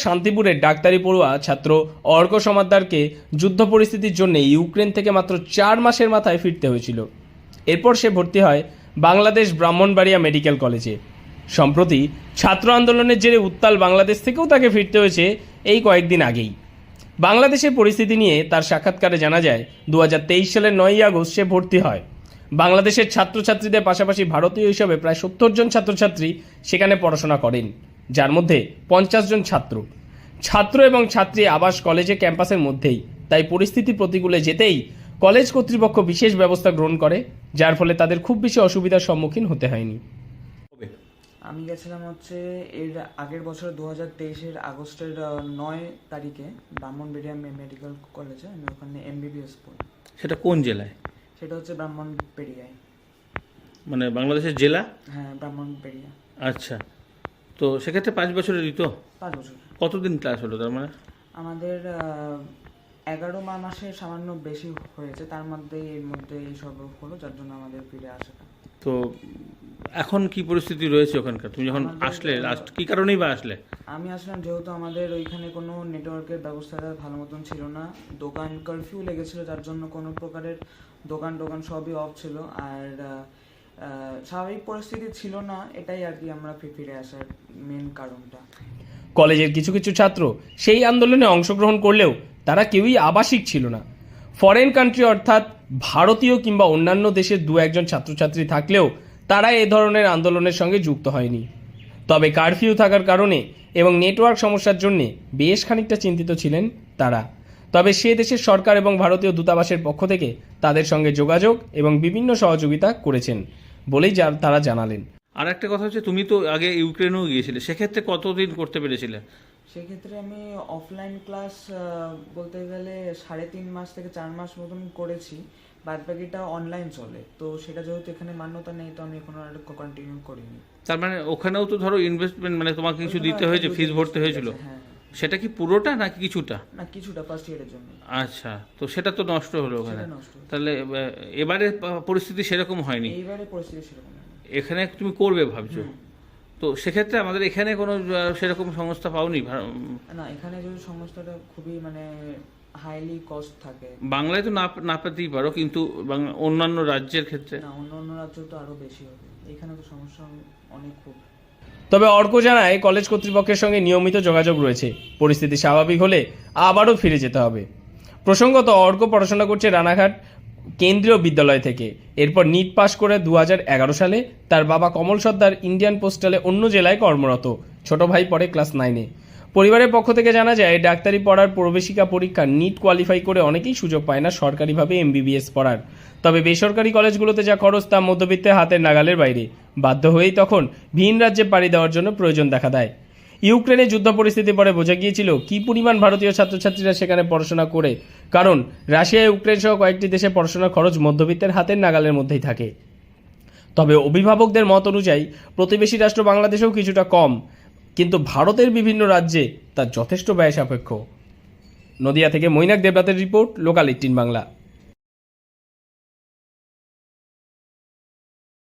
শান্তিপুরের ডাক্তারি পড়ুয়া ছাত্র অর্ক সমাদ্দারকে যুদ্ধ পরিস্থিতির জন্য ইউক্রেন থেকে মাত্র 4 মাসের মাথায় ফিরতে হয়েছিল। এরপর সে ভর্তি হয় বাংলাদেশ ব্রাহ্মণবাড়িয়া মেডিকেল কলেজে। সম্প্রতি ছাত্র আন্দোলনের জেরে উত্তাল বাংলাদেশ থেকেও তাকে ফিরতে হয়েছে এই কয়েকদিন আগেই। বাংলাদেশের পরিস্থিতি নিয়ে তার সাক্ষাৎকারে জানা যায় 2023 সালের 9ই আগস্ট সে ভর্তি হয়। বাংলাদেশের ছাত্রছাত্রীদের পাশাপাশি ভারতীয় হিসাবে প্রায় 70 জন ছাত্রছাত্রী সেখানে পড়াশোনা করেন, যার মধ্যে 50 জন ছাত্র এবং ছাত্রী আবাস কলেজে ক্যাম্পাসের মধ্যেই। তাই পরিস্থিতি প্রতিকূলে যেতেই কলেজ কর্তৃপক্ষ বিশেষ ব্যবস্থা গ্রহণ করে, যার ফলে তাদের খুব বেশি অসুবিধার সম্মুখীন হতে হয়নি। আমি গেছিলাম এর আগের বছর 2023 আগস্টের 9 তারিখে ব্রাহ্মণবাড়িয়া মেডিকেল কলেজে। আমি ওখানে MBBS পড়ি। সেটা কোন জেলায়? সেটা ব্রাহ্মণবাড়িয়ায়। মানে বাংলাদেশের জেলা? হ্যাঁ, ব্রাহ্মণবাড়িয়া। আচ্ছা, তো সেক্ষেত্রে 5 বছরের দিত? 5 বছর। কতদিন ক্লাস হলো তার মানে? আমাদের 11 মাসে সামান্য বেশি হয়েছে, তার মধ্যে এর মধ্যে এইসব হলো, যার জন্য আমাদের ফিরে আসাটা। তো এখন কি পরিস্থিতি রয়েছে ওখানকার? তুমি যখন আসলে লাস্ট কি কারণেই বা আসলে? আমি আসলাম যেহেতু আমাদের ওইখানে কোনো নেটওয়ার্কের ব্যবস্থাটা ভালো মতন ছিল না, দোকান কারফিউ লেগেছিল, যার জন্য কোনো প্রকারের দোকান সবই অফ ছিল, আর স্বাভাবিক পরিস্থিতি ছিল না। এটাই আর কি আমরা ফিরে আসার মেন কারণটা। কলেজের কিছু ছাত্র সেই আন্দোলনে অংশগ্রহণ করলেও তারা কেউই আবাসিক ছিল না। ফরেন কান্ট্রি অর্থাৎ ভারতীয় কিংবা অন্যান্য দেশের 2-1 ছাত্রছাত্রী থাকলেও তারা এ ধরনের আন্দোলনের সঙ্গে যুক্ত হয়নি। তবে কারফিউ থাকার কারণে এবং নেটওয়ার্ক সমস্যার জন্য বেশ খানিকটা চিন্তিত ছিলেন তারা। তবে সে দেশের সরকার এবং ভারতীয় দূতাবাসের পক্ষ থেকে তাদের সঙ্গে যোগাযোগ এবং বিভিন্ন সহযোগিতা করেছেন বলেই তারা জানালেন। আর একটা কথা হচ্ছে, তুমি তো আগে ইউক্রেনেও গিয়েছিলে, সেক্ষেত্রে কতদিন করতে পেরেছিলে? সেক্ষেত্রে আমি অফলাইন ক্লাস বলতে গেলে 3.5 মাস থেকে 4 মাস মতন করেছি, বাদ বাকিটা অনলাইন চলে। তো সেটা যেহেতু এখানে মান্যতা নেই, তো আমি এখনো আর কন্টিনিউ করিনি। তার মানে ওখানেও তো ধরো ইনভেস্টমেন্ট, মানে তোমাকে কিছু দিতে হয়েছে, ফিস ভরতে হয়েছিল? হ্যাঁ। সেটা কি পুরোটা নাকি কিছুটা? না, কিছুটা, ফার্স্ট ইয়ারের জন্য। আচ্ছা, তো সেটা তো নষ্ট হলো ওখানে। নষ্ট। তাহলে এবারে পরিস্থিতি সেরকম হয়নি? এইবারে পরিস্থিতি সেরকম হয়নি। এখানে তুমি করবে ভাবছো? তো সেক্ষেত্রে আমাদের এখানে কোনো সেরকম সংস্থা পাওনি? না, এখানে যদি সংস্থাটা খুবই হাইলি কস্ট থাকে। বাংলায় তো না পেতেই পারো, কিন্তু অন্যান্য রাজ্যের ক্ষেত্রে? না, অন্য রাজ্য তো আরো বেশি হবে, এখানে তো সমস্যা অনেক খুব। তবে অর্ক জানায় কলেজ কর্তৃপক্ষের সঙ্গে নিয়মিত যোগাযোগ রয়েছে, পরিস্থিতি স্বাভাবিক হলে আবারও ফিরে যেতে হবে। প্রসঙ্গত, অর্ক পড়াশোনা করছে রানাঘাট কেন্দ্রীয় বিদ্যালয় থেকে। এরপর নিট পাস করে 2011 সালে তার বাবা কমল সর্দার ইন্ডিয়ান পোস্টালে অন্য জেলায় কর্মরত, ছোট ভাই পড়ে ক্লাস 9-এ। পরিবারের পক্ষ থেকে জানা যায় ডাক্তারি পড়ার প্রবেশিকা পরীক্ষা নিট কোয়ালিফাই করে অনেকেই সুযোগ পায় না সরকারিভাবে MBBS পড়ার। তবে বেসরকারি কলেজগুলোতে যা খরচ তা মধ্যবিত্তের হাতের নাগালের বাইরে। বাধ্য হয়েই তখন ভিন রাজ্যে পাড়ি দেওয়ার জন্য প্রয়োজন দেখা দেয়। ইউক্রেনে যুদ্ধ পরিস্থিতি পরে বোঝা গিয়েছিল কী পরিমাণ ভারতীয় ছাত্রছাত্রীরা সেখানে পড়াশোনা করে, কারণ রাশিয়া, ইউক্রেন সহ কয়েকটি দেশে পড়াশোনার খরচ মধ্যবিত্তের হাতের নাগালের মধ্যেই থাকে। তবে অভিভাবকদের মত অনুযায়ী প্রতিবেশী রাষ্ট্র বাংলাদেশেও কিছুটা কম, কিন্তু ভারতের বিভিন্ন রাজ্যে তা যথেষ্ট ব্যয় সাপেক্ষ। নদিয়া থেকে মৈনাক দেবনাথের রিপোর্ট, লোকাল 18 বাংলা।